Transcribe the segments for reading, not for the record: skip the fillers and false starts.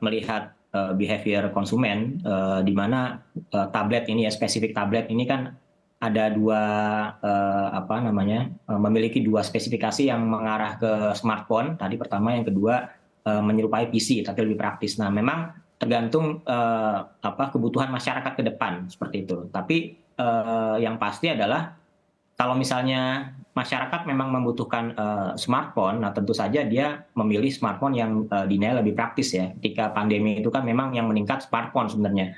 Melihat behavior konsumen, di mana tablet ini ya, spesifik tablet ini kan ada dua, memiliki dua spesifikasi yang mengarah ke smartphone tadi pertama, yang kedua menyerupai PC tapi lebih praktis. Nah, memang tergantung kebutuhan masyarakat ke depan seperti itu. Tapi yang pasti adalah kalau misalnya masyarakat memang membutuhkan smartphone, nah tentu saja dia memilih smartphone yang dinilai lebih praktis ya. Ketika pandemi itu kan memang yang meningkat smartphone sebenarnya.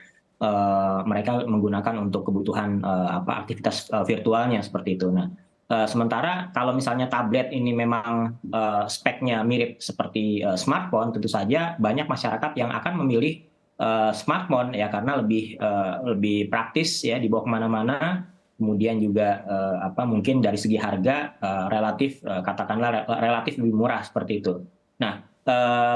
Mereka menggunakan untuk kebutuhan aktivitas virtualnya seperti itu. Nah, sementara kalau misalnya tablet ini memang speknya mirip seperti smartphone, tentu saja banyak masyarakat yang akan memilih smartphone ya, karena lebih praktis ya, dibawa kemana-mana. Kemudian juga mungkin dari segi harga relatif, katakanlah relatif lebih murah seperti itu. Nah,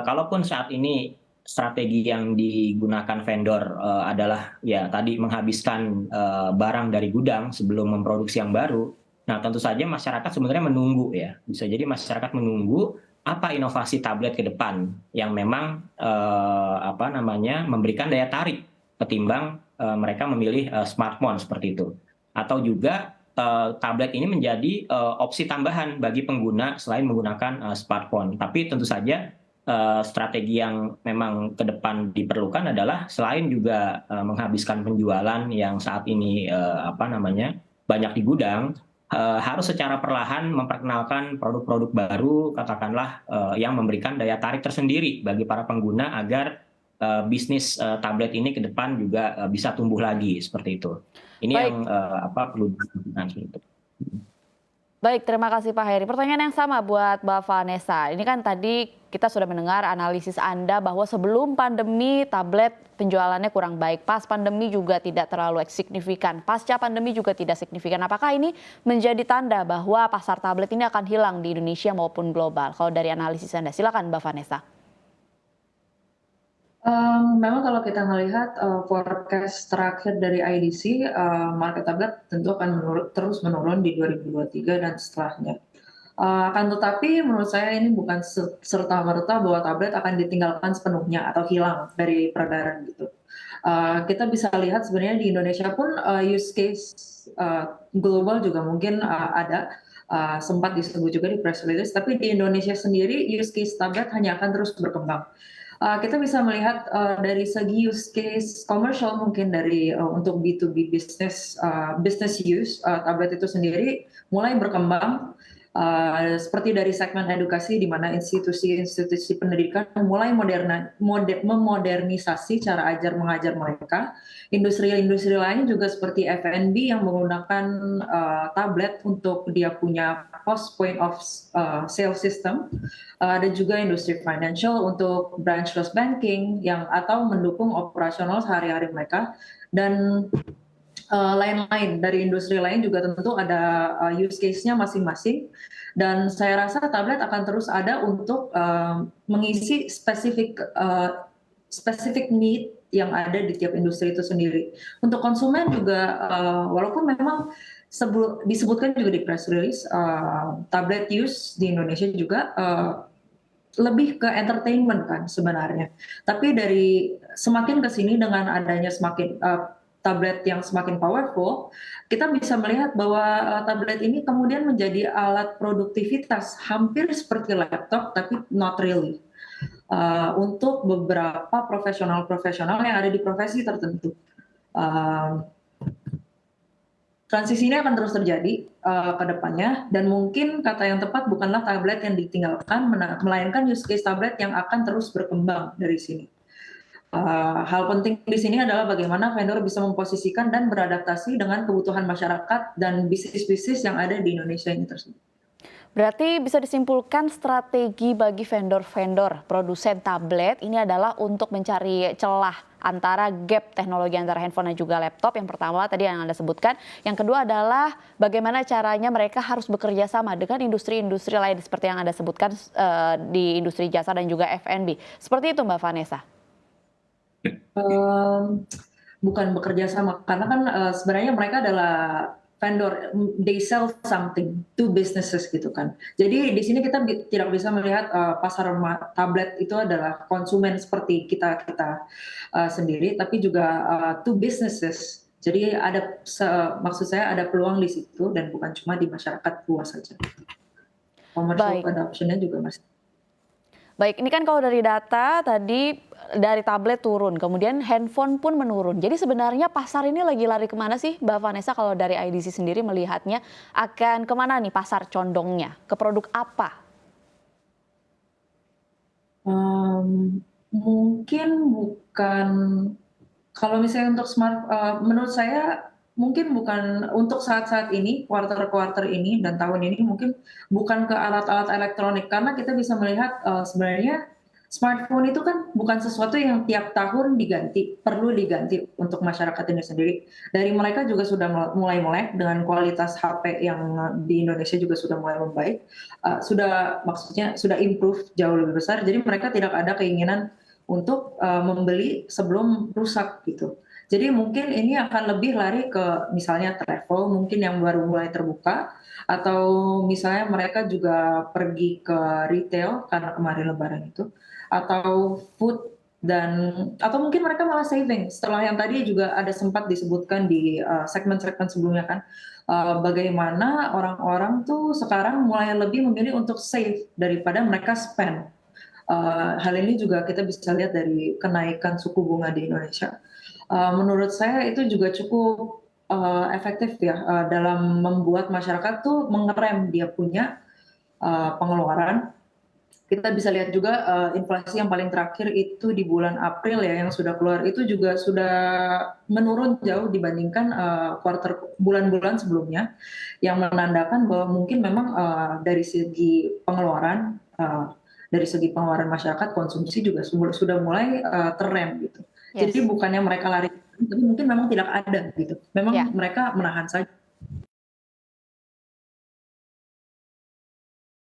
kalaupun saat ini strategi yang digunakan vendor adalah ya tadi menghabiskan barang dari gudang sebelum memproduksi yang baru. Nah, tentu saja masyarakat sebenarnya menunggu ya. Bisa jadi masyarakat menunggu apa inovasi tablet ke depan yang memang memberikan daya tarik ketimbang mereka memilih smartphone seperti itu. Atau juga tablet ini menjadi opsi tambahan bagi pengguna selain menggunakan smartphone. Tapi tentu saja strategi yang memang ke depan diperlukan adalah selain juga menghabiskan penjualan yang saat ini banyak di gudang, harus secara perlahan memperkenalkan produk-produk baru, katakanlah yang memberikan daya tarik tersendiri bagi para pengguna agar bisnis tablet ini ke depan juga bisa tumbuh lagi seperti itu. Ini yang Baik, perlu dilakukan seperti itu. baik, terima kasih Pak Heri. Pertanyaan yang sama buat Mbak Vanessa. Ini kan tadi kita sudah mendengar analisis Anda bahwa sebelum pandemi tablet penjualannya kurang baik. Pas pandemi juga tidak terlalu signifikan. Pasca pandemi juga tidak signifikan. Apakah ini menjadi tanda bahwa pasar tablet ini akan hilang di Indonesia maupun global? Kalau dari analisis Anda, silakan Mbak Vanessa. Memang kalau kita melihat forecast terakhir dari IDC, market tablet tentu akan terus menurun di 2023 dan setelahnya. Akan tetapi menurut saya ini bukan serta-merta bahwa tablet akan ditinggalkan sepenuhnya atau hilang dari peredaran gitu. Kita bisa lihat sebenarnya di Indonesia pun use case global juga mungkin ada, sempat disebut juga di press release, tapi di Indonesia sendiri use case tablet hanya akan terus berkembang. Kita bisa melihat dari segi use case komersial mungkin dari untuk B2B business use tablet itu sendiri mulai berkembang, seperti dari segmen edukasi di mana institusi-institusi pendidikan mulai memodernisasi cara ajar mengajar mereka. Industri-industri lain juga seperti F&B yang menggunakan tablet untuk dia punya post point of sale system. Ada juga industri financial untuk branchless banking yang atau mendukung operasional sehari-hari mereka, dan lain-lain dari industri lain juga tentu ada use case-nya masing-masing, dan saya rasa tablet akan terus ada untuk mengisi spesifik need yang ada di tiap industri itu sendiri. Untuk konsumen juga walaupun memang disebutkan juga di press release tablet use di Indonesia juga lebih ke entertainment kan sebenarnya. Tapi dari semakin ke sini dengan adanya tablet yang semakin powerful, kita bisa melihat bahwa tablet ini kemudian menjadi alat produktivitas hampir seperti laptop, tapi not really. Untuk beberapa profesional-profesional yang ada di profesi tertentu. Transisi ini akan terus terjadi ke depannya, dan mungkin kata yang tepat bukanlah tablet yang ditinggalkan, melainkan use case tablet yang akan terus berkembang dari sini. Hal penting di sini adalah bagaimana vendor bisa memposisikan dan beradaptasi dengan kebutuhan masyarakat dan bisnis-bisnis yang ada di Indonesia ini tersebut. Berarti bisa disimpulkan strategi bagi vendor-vendor produsen tablet ini adalah untuk mencari celah antara gap teknologi antara handphone dan juga laptop. Yang pertama tadi yang Anda sebutkan. Yang kedua adalah bagaimana caranya mereka harus bekerja sama dengan industri-industri lain seperti yang Anda sebutkan di industri jasa dan juga F&B. Seperti itu Mbak Vanessa. Bukan bekerja sama, karena kan sebenarnya mereka adalah vendor, they sell something to businesses gitu kan. Jadi di sini kita tidak bisa melihat pasar tablet itu adalah konsumen seperti kita sendiri, tapi juga to businesses. Jadi maksud saya ada peluang di situ dan bukan cuma di masyarakat luas saja. Commercial Baik. adoption-nya juga masih. Baik, ini kan kalau dari data tadi dari tablet turun, kemudian handphone pun menurun. Jadi sebenarnya pasar ini lagi lari kemana sih, Mbak Vanessa? Kalau dari IDC sendiri melihatnya akan kemana nih pasar condongnya? Ke produk apa? Mungkin bukan, kalau misalnya untuk menurut saya mungkin bukan untuk saat-saat ini, kuarter-kuarter ini dan tahun ini mungkin bukan ke alat-alat elektronik, karena kita bisa melihat sebenarnya smartphone itu kan bukan sesuatu yang tiap tahun perlu diganti untuk masyarakat ini sendiri. Dari mereka juga sudah mulai melek dengan kualitas HP yang di Indonesia juga sudah mulai membaik, maksudnya sudah improve jauh lebih besar. Jadi mereka tidak ada keinginan untuk membeli sebelum rusak gitu. Jadi mungkin ini akan lebih lari ke misalnya travel mungkin yang baru mulai terbuka, atau misalnya mereka juga pergi ke retail karena kemarin Lebaran itu, atau food, atau mungkin mereka malah saving. Setelah yang tadi juga ada sempat disebutkan di segmen-segmen sebelumnya kan, bagaimana orang-orang tuh sekarang mulai lebih memilih untuk save daripada mereka spend. Hal ini juga kita bisa lihat dari kenaikan suku bunga di Indonesia. Menurut saya itu juga cukup efektif ya dalam membuat masyarakat tuh mengerem dia punya pengeluaran. Kita bisa lihat juga inflasi yang paling terakhir itu di bulan April ya yang sudah keluar, itu juga sudah menurun jauh dibandingkan bulan-bulan sebelumnya, yang menandakan bahwa mungkin memang dari segi pengeluaran masyarakat, konsumsi juga sudah mulai terrem gitu. Yes. Jadi bukannya mereka lari, tapi mungkin memang tidak ada gitu. Memang mereka menahan saja.